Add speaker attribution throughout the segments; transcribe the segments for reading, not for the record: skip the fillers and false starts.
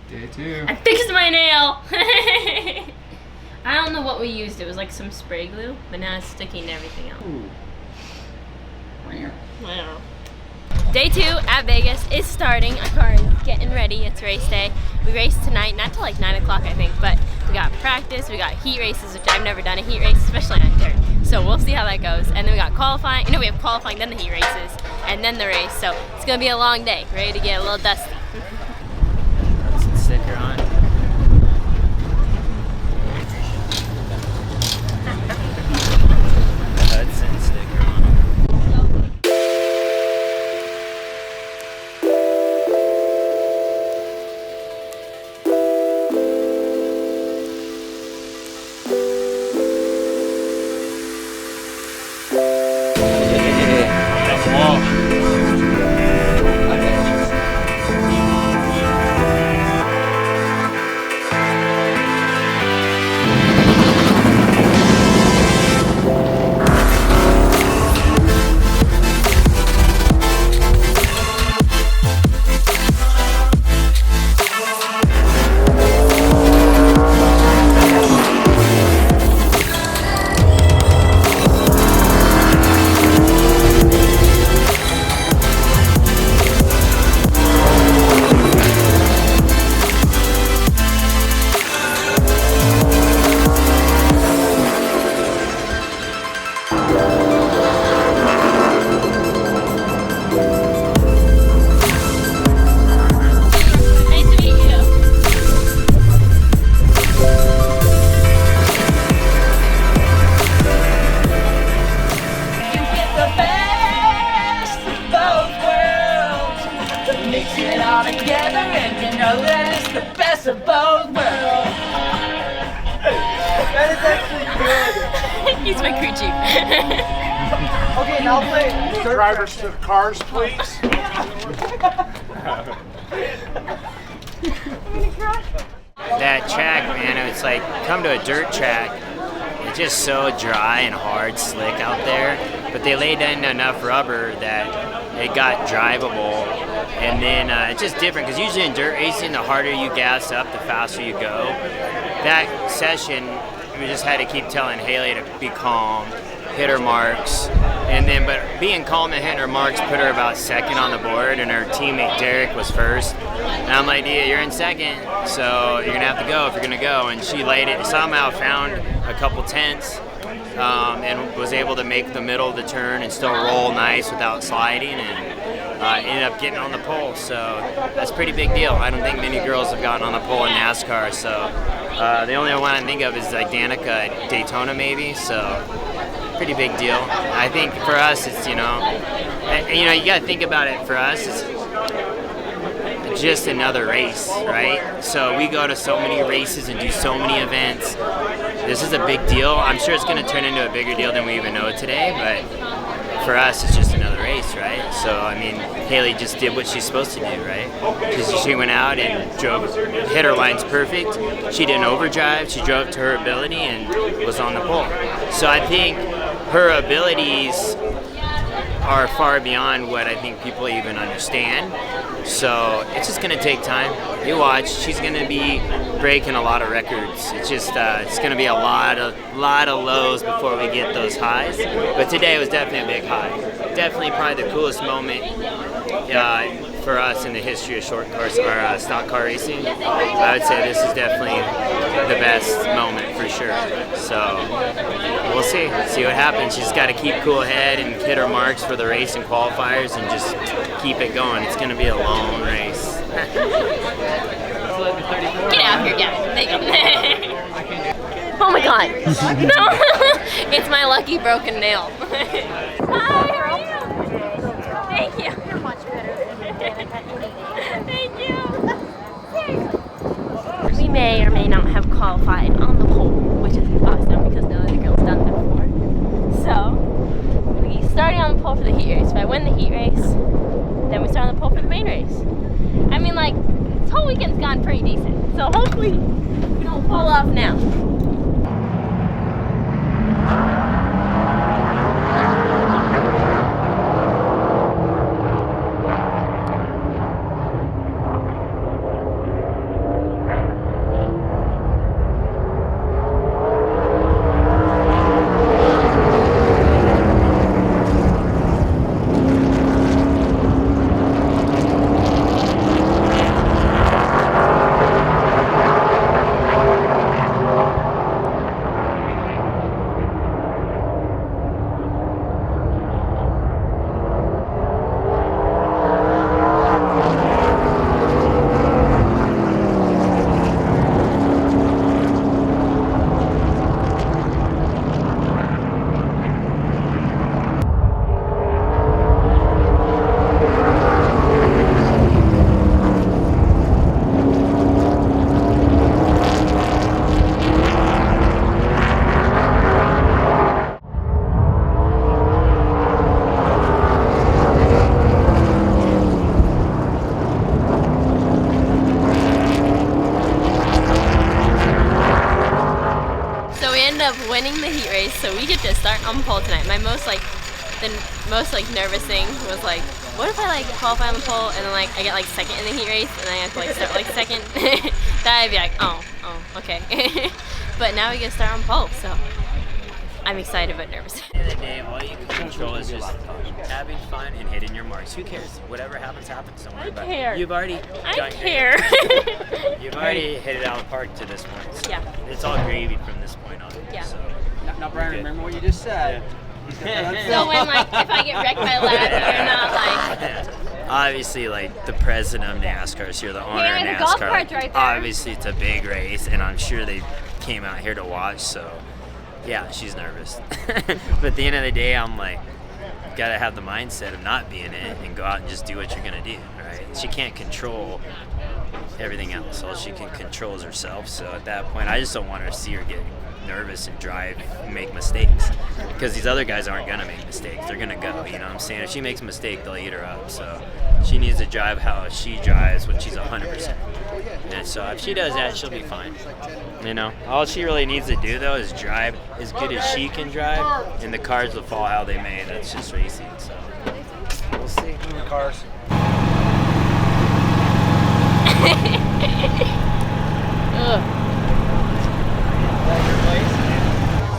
Speaker 1: Day 2.
Speaker 2: I fixed my nail! I don't know what we used. It was like some spray glue, but now it's sticking to everything else. Wow. Day 2 at Vegas is starting. Our car is getting ready. It's race day. We race tonight, not till like 9 o'clock I think, but we got practice, we got heat races, which I've never done a heat race, especially on dirt. So we'll see how that goes. And then we got qualifying. You know, we have qualifying, then the heat races, and then the race. So it's gonna be a long day. Ready to get a little dusty.
Speaker 3: Hudson sticker on. Hudson sticker on.
Speaker 2: He's my crew chief.
Speaker 4: Okay, now play.
Speaker 5: Drivers to the cars, please.
Speaker 3: That track, man, it's like, come to a dirt track. It's just so dry and hard, slick out there. But they laid in enough rubber that it got drivable. And then it's just different, because usually in dirt racing, the harder you gas up, the faster you go. That session, we just had to keep telling Haley to be calm, hit her marks, and then, but being calm and hitting her marks put her about second on the board, and her teammate Derek was first. And I'm like, yeah, you're in second, so you're gonna have to go if you're gonna go. And she laid it, somehow found a couple tenths, and was able to make the middle of the turn and still roll nice without sliding, and ended up getting on the pole. So that's a pretty big deal. I don't think many girls have gotten on the pole in NASCAR, so the only one I think of is like Danica at Daytona maybe, so pretty big deal. I think for us it's, you know, you gotta think about it. For us it's just another race, right? So we go to so many races and do so many events. This is a big deal. I'm sure it's gonna turn into a bigger deal than we even know today, but for us it's just another race, right? So I mean, Haley just did what she's supposed to do, right? Because she went out and hit her lines perfect. She didn't overdrive, she drove to her ability and was on the pole. So I think her abilities are far beyond what I think people even understand. So it's just gonna take time. You watch, she's gonna be breaking a lot of records. It's just, it's gonna be a lot of lows before we get those highs. But today was definitely a big high. Definitely probably the coolest moment for us in the history of short course or stock car racing. I would say this is definitely the best moment for sure. So we'll see what happens. She's got to keep cool head and hit her marks for the race and qualifiers and just keep it going. It's going to be a long race.
Speaker 2: Get out here, yeah. Oh my god. No. It's my lucky broken nail. Hi, how are you? Thank you. You're much better. Thank you. We may or may not have qualified on the pole, which is awesome because no other girl's done that before. So, we started on the pole for the heat race. If I win the heat race, then we start on the pole for the main race. I mean, like, this whole weekend's gone pretty decent. So hopefully we don't fall off now. race, so we get to start on pole tonight. My most the most nervous thing was like, what if I like qualify on the pole and then like I get like second in the heat race and I have to like start like second? That'd be like, oh, okay. But now we get to start on pole, so I'm excited but nervous.
Speaker 3: At the end of the day, all you can control is just having fun and hitting your marks. Who cares? Whatever happens, happens. Don't worry about it. You've already You've already hit it out of the park to this point. So
Speaker 2: Yeah.
Speaker 3: It's all gravy from this point on.
Speaker 2: Yeah.
Speaker 3: So.
Speaker 4: Now, Brian, remember what you just said.
Speaker 2: So when like if I get wrecked by Laddie, you're not like.
Speaker 3: Obviously, like the president of NASCAR is here, the owner
Speaker 2: Hey,
Speaker 3: of
Speaker 2: the golf
Speaker 3: NASCAR.
Speaker 2: cart's right there.
Speaker 3: Obviously, it's a big race, and I'm sure they came out here to watch. So, yeah, she's nervous. But at the end of the day, I'm like, you gotta have the mindset of not being it and go out and just do what you're gonna do. Right? She can't control everything else. All she can control is herself. So at that point, I just don't want her to see her get nervous and drive and make mistakes, because these other guys aren't gonna make mistakes. They're gonna go, you know what I'm saying? If she makes a mistake, they'll eat her up. So she needs to drive how she drives when she's 100%. And so if she does that, she'll be fine. You know, all she really needs to do though is drive as good as she can drive, and the cars will fall how they may. That's just racing. So we'll see.
Speaker 4: Cars.
Speaker 2: Ugh.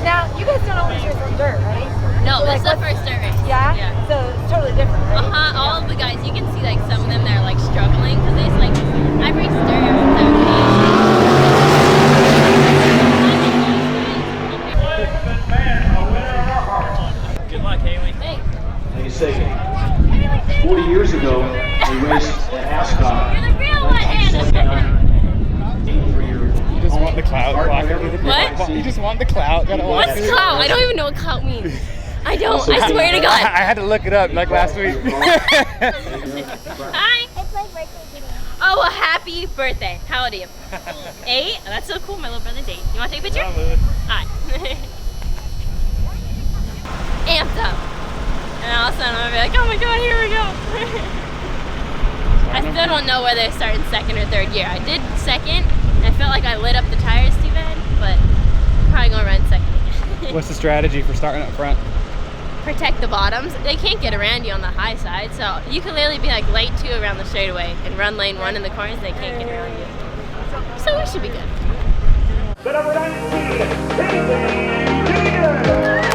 Speaker 1: Now, you guys don't always race on dirt, right?
Speaker 2: No, this is the
Speaker 1: like,
Speaker 2: first dirt race.
Speaker 1: Yeah?
Speaker 2: Yeah.
Speaker 1: So it's totally different, right?
Speaker 2: All of the guys, you can see like some of them that are like struggling because they just like, I've raced dirt ever since I was 8.
Speaker 3: Good luck, Haley.
Speaker 2: Thanks.
Speaker 6: Like I say, 40 years ago, we raced at NASCAR.
Speaker 2: You're the real one, Hannah.
Speaker 5: You just want the clout.
Speaker 2: What?
Speaker 5: You just want the clout. Gotta watch
Speaker 2: What's
Speaker 5: it.
Speaker 2: clout? I don't even know what clout means. I don't. I swear to
Speaker 5: I
Speaker 2: God.
Speaker 5: had to look it up like last week.
Speaker 2: Hi. Oh, well, happy birthday. How old are you? 8? Oh, that's so cool. My little brother's 8. You want to take a picture? Hi. Amped up. And all of a sudden I'm gonna be like, oh my God, here we go. I still don't know whether to start in second or third gear. I did second, and I felt like I lit up the tires too bad, but I'm probably gonna run second again.
Speaker 5: What's the strategy for starting up front?
Speaker 2: Protect the bottoms. They can't get around you on the high side, so you can literally be like lane 2 around the straightaway and run lane 1 in the corners. They can't get around you. So we should be good.
Speaker 7: The number 19, HAILIE DEEGAN.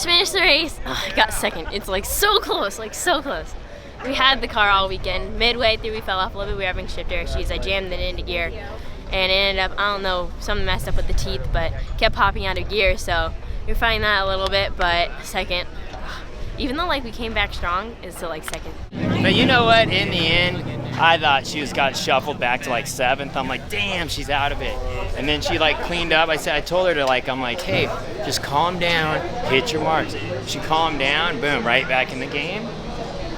Speaker 2: just finished the race. Oh, I got second. It's like so close, like so close. We had the car all weekend. Midway through, we fell off a little bit. We were having shifter issues. I jammed it into gear, and it ended up, I don't know, something messed up with the teeth, but kept popping out of gear. So you're finding that a little bit, but second, even though like we came back strong, it's still like second.
Speaker 3: But you know what? In the end, I thought she got shuffled back to like 7th. I'm like, damn, she's out of it. And then she like cleaned up. I told her to like, I'm like, hey, just calm down, hit your marks. She calmed down, boom, right back in the game.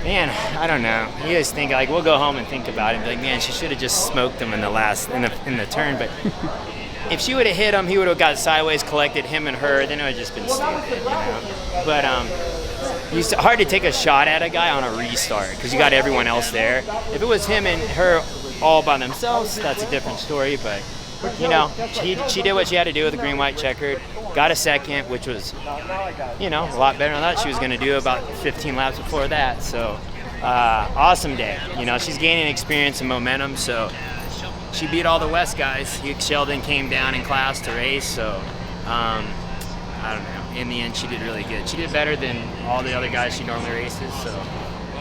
Speaker 3: Man, I don't know. You guys think like we'll go home and think about it. Be like, man, she should have just smoked him in the turn. But if she would have hit him, he would have got sideways, collected him and her. Then it would have just been stupid, you know. But it's hard to take a shot at a guy on a restart because you got everyone else there. If it was him and her all by themselves, that's a different story. But you know, she did what she had to do with the green, white, checkered. Got a second, which was, you know, a lot better than I thought she was going to do about 15 laps before that. So, awesome day. You know, she's gaining experience and momentum, so she beat all the West guys. Sheldon came down in class to race, so I don't know. In the end, she did really good. She did better than all the other guys she normally races, so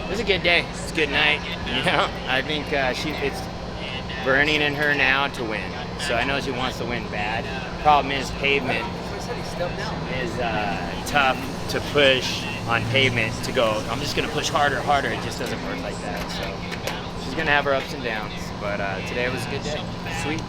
Speaker 3: it was a good day. It's a good night, you know. I think it's burning in her now to win. So I know she wants to win bad. Problem is pavement is tough to push on pavement to go, I'm just going to push harder. It just doesn't work like that. So she's going to have her ups and downs. But today was a good day. Sweet.